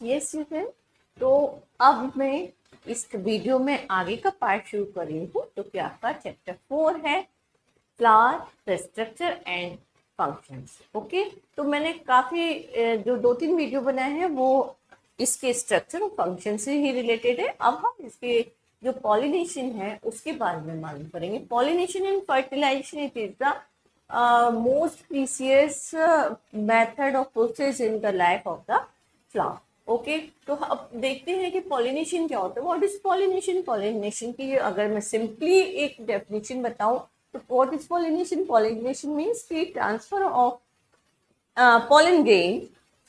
Yes you can. तो अब मैं इस वीडियो में आगे का पार्ट शुरू कर रही हूँ, तो क्या आपका चैप्टर 4 है flower structure and functions. Okay, तो मैंने काफ़ी जो 2-3 वीडियो बनाए हैं वो इसके स्ट्रक्चर और फंक्शन से ही रिलेटेड है। अब हम इसके जो पॉलिनेशन है उसके बारे में मालूम करेंगे। Pollination and fertilization it is the most precious method of process in the life of the flower. Okay, तो अब देखते हैं कि पॉलिनेशन क्या होता है। What is pollination? पॉलिनेशन की अगर मैं सिंपली एक डेफिनेशन बताऊं तो what is pollination? Pollination means की transfer of pollen grain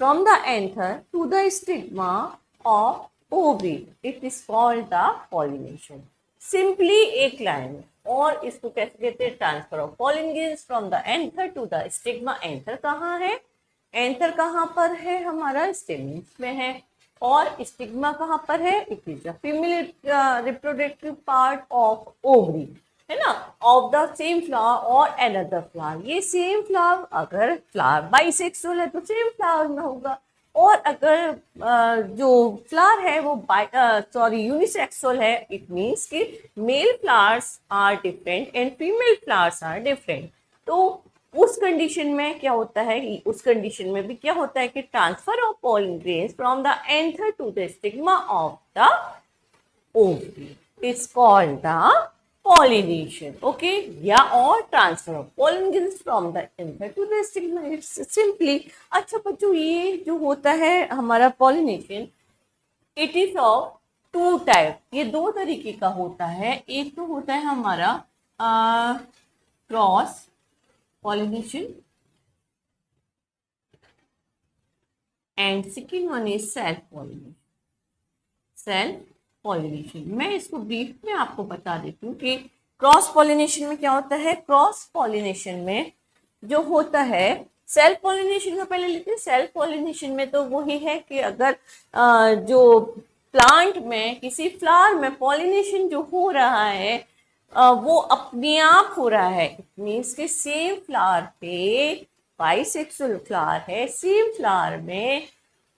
from the anther to the stigma of ovary. It is called the pollination. Simply एक लाइन में। और इसको कैसे कहते हैं? Transfer of pollen grains from the anther to the stigma. Anther कहाँ है? एंथर कहाँ पर है? हमारा स्टेमन्स में है। और स्टिग्मा कहाँ पर है? It is the female reproductive part of ovary, है ना, ऑफ द सेम फ्लावर और अनदर फ्लावर। ये सेम फ्लावर, अगर फ्लावर बाइसेक्सुअल है तो सेम फ्लावर में होगा, और अगर जो फ्लावर है वो यूनिसेक्सुअल है, इट मीन्स कि male flowers are different and female flowers are different. तो उस कंडीशन में क्या होता है? उस कंडीशन में भी क्या होता है कि transfer of pollen grains from the anther to the stigma of the ovary is called the pollination. Okay, या और transfer of pollen grains from the anther to the stigma. It's simply, अच्छा बच्चों, ये जो होता है हमारा pollination, it is of two type. ये दो तरीके का होता है। एक तो होता है हमारा cross pollination and second one is self pollination. Self pollination, मैं इसको ब्रीफ में आपको बता देती हूँ कि क्रॉस पॉलिनेशन में क्या होता है। क्रॉस पॉलिनेशन में जो होता है, सेल्फ पॉलिनेशन का पहले लेते हैं। सेल्फ पॉलिनेशन में तो वही है कि अगर जो प्लांट में किसी फ्लावर में पॉलिनेशन जो हो रहा है वो अपने आप हो रहा है। मीन्स कि सेम फ्लावर पे, बाइसेक्सुअल फ्लावर है, सेम फ्लावर में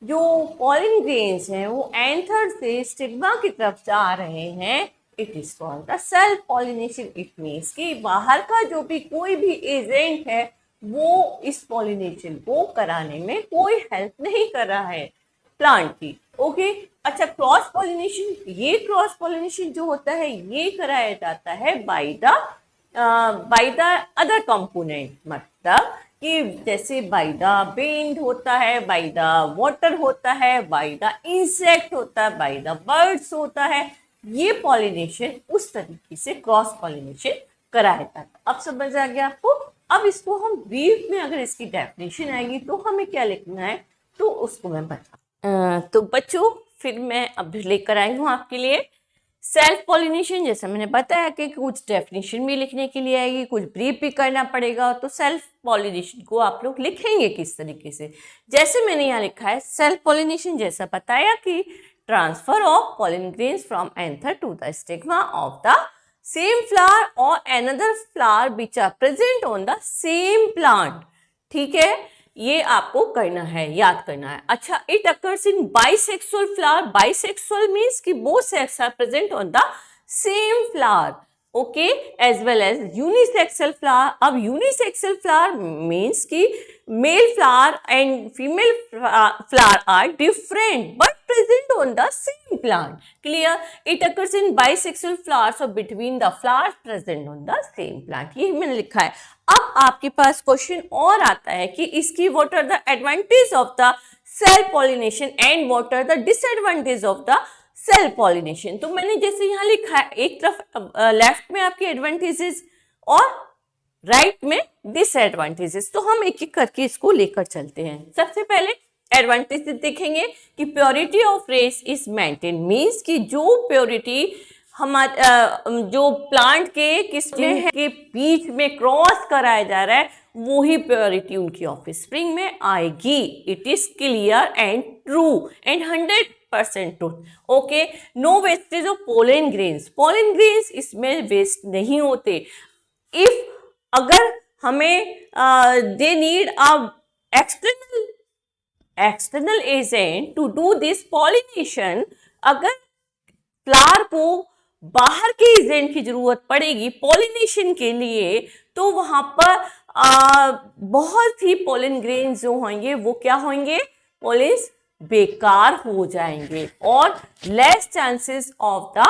जो pollen grains हैं वो एंथर से स्टिग्मा की तरफ जा रहे हैं, it is called the self pollination. It means कि बाहर का जो भी कोई भी एजेंट है वो इस पॉलिनेशन को कराने में कोई हेल्प नहीं कर रहा है प्लांट की। ओके, अच्छा, क्रॉस पॉलिनेशन, ये क्रॉस पॉलिनेशन जो होता है ये कराया जाता है बाय द अदर कंपोनेंट। मतलब कि जैसे बाय द विंड होता है, बाय द वाटर होता है, बाय द इंसेक्ट होता है, बाय द बर्ड्स होता है। ये पॉलिनेशन उस तरीके से क्रॉस पॉलिनेशन कराया जाता है। अब समझ आ गया आपको? अब इसको हम ब्रीफ में, अगर इसकी डेफिनेशन आएगी तो हमें क्या लिखना है तो उसको मैं बता। तो बच्चों, फिर मैं अब लेकर आई हूँ आपके लिए सेल्फ पॉलिनेशन। जैसा मैंने बताया कि कुछ डेफिनेशन भी लिखने के लिए आएगी, कुछ ब्रीफ भी करना पड़ेगा। तो सेल्फ पॉलिनेशन को आप लोग लिखेंगे किस तरीके से? जैसे मैंने यहाँ लिखा है, सेल्फ पॉलिनेशन जैसा बताया कि transfer of pollen grains from anther to the stigma of the same flower और another flower which are present on the same plant. ठीक है, ये आपको करना है, याद करना है। अच्छा, it occurs in bisexual flower. Bisexual means कि both sex are present on the same flower, okay, as well as unisexual flower. अब यूनिसेक्सुअल फ्लावर मीन्स कि male flower and female flower are different but present on the same plant. Clear? It occurs in bisexual flowers or between the flowers present on the same plant. ये मैंने लिखा है। अब आपके पास question और आता है कि इसकी what are the advantages of the self pollination and what are the disadvantages of the self pollination. तो मैंने जैसे यहाँ लिखा है, एक तरफ लेफ्ट में आपके एडवांटेजेस और राइट में डिसएडवांटेजेस। तो हम एक एक करके इसको लेकर चलते हैं। सबसे पहले एडवांटेज देखेंगे कि purity of race is maintain. Means कि जो प्योरिटी हमारे जो प्लांट के किसमें है के बीच में क्रॉस कराया जा रहा है, वही प्योरिटी उनकी ऑफ स्प्रिंग में आएगी। It is clear and true and 100% truth. Okay, no wastage of pollen grains. Pollen grains इसमें वेस्ट नहीं होते। इफ अगर हमें they need a external external agent to do this pollination, अगर फ्लावर को बाहर के एजेंट की जरूरत पड़ेगी पॉलिनेशन के लिए, तो वहां पर बहुत ही पोलन ग्रेन जो होंगे वो क्या होंगे, पोलिन्स बेकार हो जाएंगे और less chances of the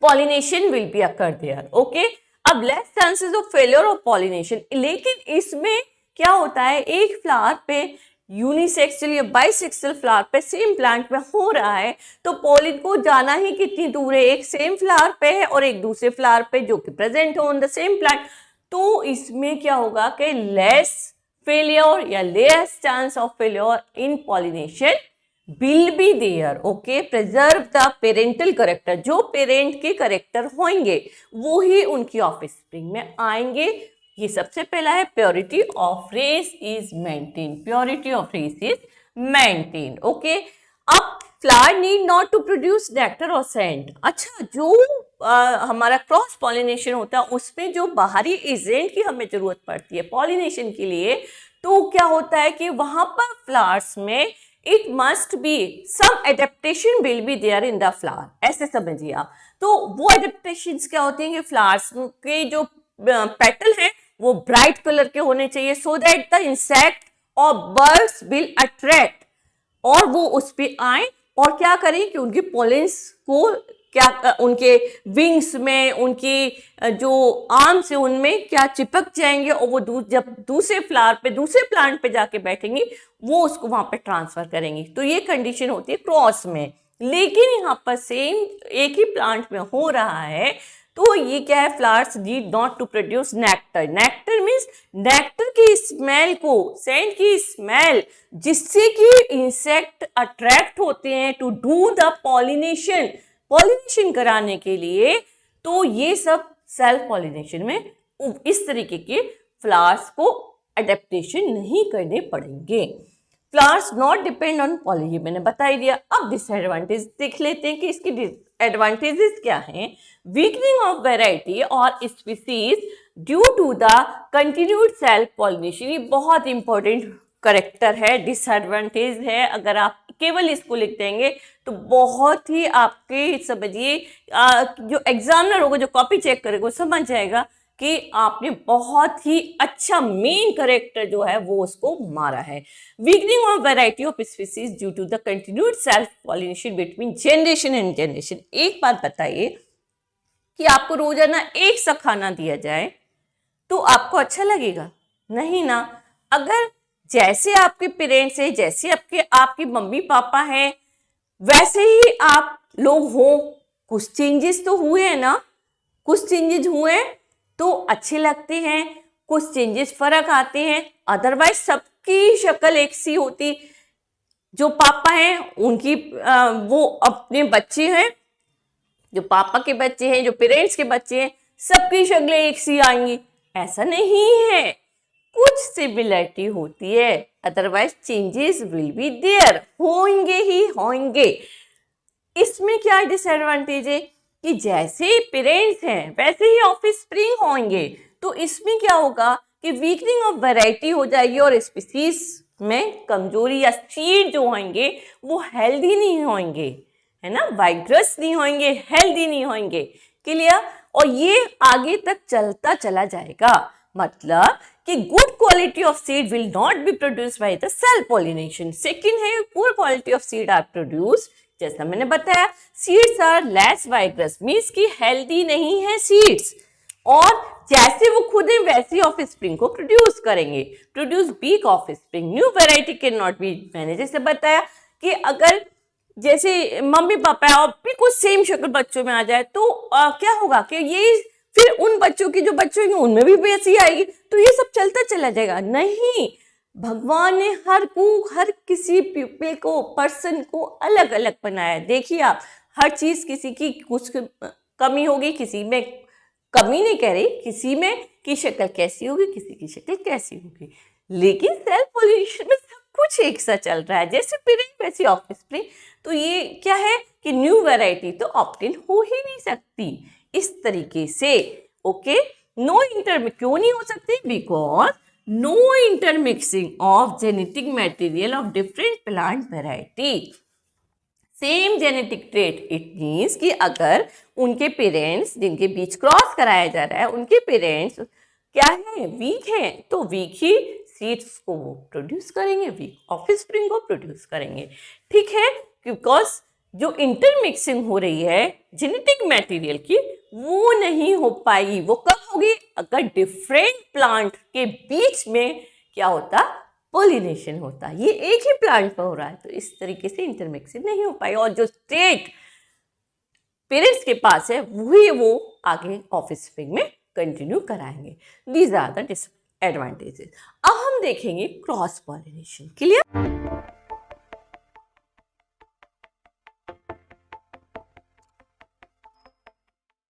pollination will be occur there. Okay, अब less chances of failure of pollination, लेकिन इसमें क्या होता है, एक फ्लावर पे यूनिसेक्सुअल या बाइसेक्सुअल फ्लावर पे सेम प्लांट में हो रहा है, तो पॉलिन को जाना ही कितनी दूर है, एक सेम फ्लावर पे है और एक दूसरे फ्लावर पे जो कि प्रेजेंट हो ऑन द सेम प्लांट, तो इसमें क्या होगा कि लेस फेलियर या less chance of failure in pollination will be there. Okay, preserve the parental character, जो पेरेंट के करेक्टर होंगे वो ही उनकी ऑफस्प्रिंग में आएंगे। ये सबसे पहला है, purity of race is maintain, purity of race is maintain. Okay, अब flower need not to produce nectar और सेंट। अच्छा, जो हमारा क्रॉस पॉलिनेशन होता है उसमें जो बाहरी एजेंट की हमें जरूरत पड़ती है पॉलिनेशन के लिए, तो क्या होता है कि वहां पर फ्लावर्स में it must be some adaptation will be there in the flower, ऐसे समझिए आप। तो वो एडेप्टेशंस क्या होती हैं कि फ्लावर्स के जो पेटल हैं वो ब्राइट कलर के होने चाहिए, सो दैट द इंसेक्ट और बर्ड्स विल अट्रैक्ट, और वो उस पे आए और क्या करें कि उनके पोलेंस को क्या उनके विंग्स में, उनकी जो आर्म्स है उनमें क्या चिपक जाएंगे और वो जब दूसरे फ्लावर पे, दूसरे प्लांट पे जाके बैठेंगी वो उसको वहां पे ट्रांसफर करेंगी। तो ये कंडीशन होती है क्रॉस में। लेकिन यहाँ पर सेम एक ही प्लांट में हो रहा है, तो ये क्या है, flowers need not to produce nectar. Nectar means nectar की स्मेल को, सेंट की स्मेल, जिससे कि इंसेक्ट अट्रैक्ट होते हैं to do the pollination, pollination कराने के लिए। तो ये सब सेल्फ पॉलिनेशन में इस तरीके के फ्लावर्स को अडेप्टेशन नहीं करने पड़ेंगे। Flowers not depend on pollen, ये मैंने बता ही दिया। अब डिसएडवांटेज देख लेते हैं कि इसकी एडवांटेजेस क्या हैं। वीकनिंग ऑफ वैरायटी और species due to the continued self pollination, ये बहुत इंपॉर्टेंट करेक्टर है, डिसएडवांटेज है। अगर आप केवल इसको लिख देंगे तो बहुत ही आपके समझिए जो एग्जामिनर होगा, जो कॉपी चेक करेगा, वो समझ जाएगा कि आपने बहुत ही अच्छा मेन करेक्टर जो है वो उसको मारा है। Weakening of variety of species due to the continued self pollination between generation and generation. एक बात बताइए कि आपको रोजाना एक सा खाना दिया जाए तो आपको अच्छा लगेगा? नहीं ना। अगर जैसे आपके पेरेंट्स हैं, जैसे आपके मम्मी पापा हैं, वैसे ही आप लोग हो, कुछ चेंजेस तो हुए हैं ना, कुछ चेंजेस हुए हैं तो अच्छे लगते हैं, कुछ चेंजेस फर्क आते हैं, अदरवाइज सबकी शक्ल एक सी होती। जो पापा हैं उनकी वो अपने बच्चे हैं, जो पापा के बच्चे हैं, जो पेरेंट्स के बच्चे हैं, सबकी शक्लें एक सी आएंगी, ऐसा नहीं है। कुछ सिमिलरिटी होती है, otherwise changes will be there, होंगे ही होंगे। इसमें क्या डिसएडवांटेज है कि जैसे पेरेंट्स हैं वैसे ही ऑफस्प्रिंग होंगे, तो इसमें क्या होगा कि वीकनिंग ऑफ वैरायटी हो जाएगी और स्पीसीज में कमजोरी, या सीड जो होंगे वो हेल्दी नहीं होंगे, है ना, वाइग्रस नहीं होंगे, हेल्दी नहीं होंगे। क्लियर? और ये आगे तक चलता चला जाएगा, मतलब कि good quality of seed will not be produce by the self pollination. Second है, poor quality of seed are produce, जैसा मैंने बताया, seeds are less vigorous, means की हेल्दी नहीं है सीड्स, और जैसे वो खुद है वैसे ही ऑफस्प्रिंग को प्रोड्यूस करेंगे, produce weak offspring. New variety can not be, मैंने जैसे बताया कि अगर जैसे मम्मी पापा और बिल्कुल सेम शक्ल बच्चों में आ जाए तो क्या होगा कि ये फिर उन बच्चों की जो बच्चे होंगे उनमें भी वैसी आएगी, तो ये सब चलता चला जाएगा। नहीं, भगवान ने हर किसी पीपल को, पर्सन को अलग अलग बनाया। देखिए आप, हर चीज किसी की कुछ कमी होगी, किसी में कमी नहीं कह रही, किसी में की शक्ल कैसी होगी, किसी की शक्ल कैसी होगी, लेकिन सेल्फ पॉलिनेशन में सब कुछ एक सा चल रहा है, जैसे पेरेंट वैसे ऑफस्प्रिंग। तो ये क्या है कि न्यू वैरायटी तो ऑब्टेन हो ही नहीं सकती इस तरीके से। ओके, नो इंटर में क्यों नहीं हो सकती? Because no intermixing of genetic material of different plant variety. Same genetic trait, it means कि अगर उनके पेरेंट्स जिनके बीच क्रॉस कराया जा रहा है उनके पेरेंट्स क्या है, वीक है, तो वीक ही सीड्स को वो प्रोड्यूस करेंगे, वीक ऑफस्प्रिंग को प्रोड्यूस करेंगे। ठीक है, बिकॉज जो इंटरमिक्सिंग हो रही है जेनेटिक मटेरियल की वो नहीं हो पाएगी। वो कब होगी, अगर डिफरेंट प्लांट के बीच में क्या होता, पॉलिनेशन होता। ये एक ही प्लांट पर हो रहा है, तो इस तरीके से इंटरमिक्सिंग नहीं हो पाई, और जो स्टेट पेरेंट्स के पास है वही वो आगे ऑफस्प्रिंग में कंटिन्यू कराएंगे। These are the disadvantages. अब हम देखेंगे क्रॉस पॉलिनेशन। क्लियर?